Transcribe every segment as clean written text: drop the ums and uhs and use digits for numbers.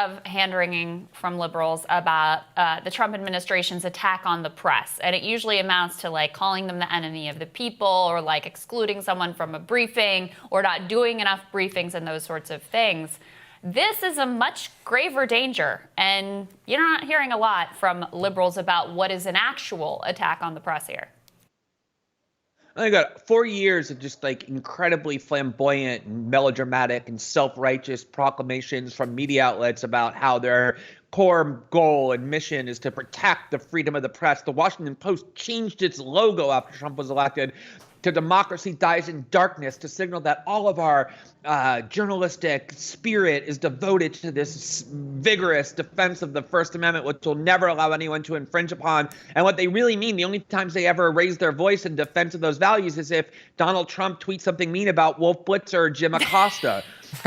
of hand-wringing from liberals about the Trump administration's attack on the press. And it usually amounts to like calling them the enemy of the people, or like excluding someone from a briefing, or not doing enough briefings and those sorts of things. This is a much graver danger. And you're not hearing a lot from liberals about what is an actual attack on the press here. I got 4 years of just like incredibly flamboyant and melodramatic and self-righteous proclamations from media outlets about how their core goal and mission is to protect the freedom of the press. The Washington Post changed its logo after Trump was elected to "Democracy Dies in Darkness," to signal that all of our journalistic spirit is devoted to this vigorous defense of the First Amendment, which will never allow anyone to infringe upon. And what they really mean, the only times they ever raise their voice in defense of those values, is if Donald Trump tweets something mean about Wolf Blitzer or Jim Acosta.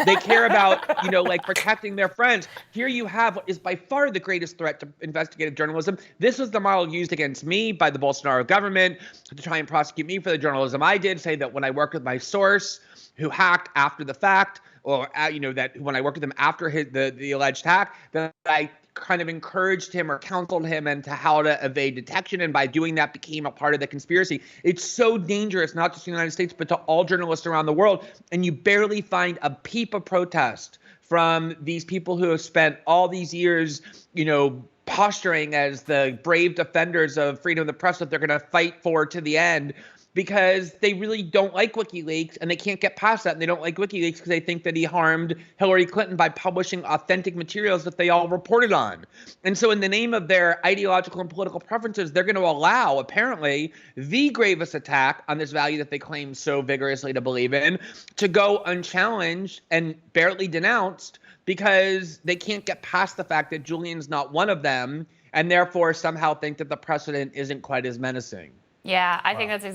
They care about, like protecting their friends. Here you have what is by far the greatest threat to investigative journalism. This was the model used against me by the Bolsonaro government to try and prosecute me for the journalism I did. Say that when I worked with my source, who hacked after the fact, or that when I worked with him after the alleged hack, that I kind of encouraged him or counseled him into how to evade detection, and by doing that became a part of the conspiracy. It's so dangerous, not just in the United States, but to all journalists around the world. And you barely find a peep of protest from these people who have spent all these years, posturing as the brave defenders of freedom of the press that they're going to fight for to the end, because they really don't like WikiLeaks, and they can't get past that. And they don't like WikiLeaks because they think that he harmed Hillary Clinton by publishing authentic materials that they all reported on. And so in the name of their ideological and political preferences, they're going to allow, apparently, the gravest attack on this value that they claim so vigorously to believe in to go unchallenged and barely denounced, because they can't get past the fact that Julian's not one of them, and therefore somehow think that the precedent isn't quite as menacing. Yeah, I think that's exactly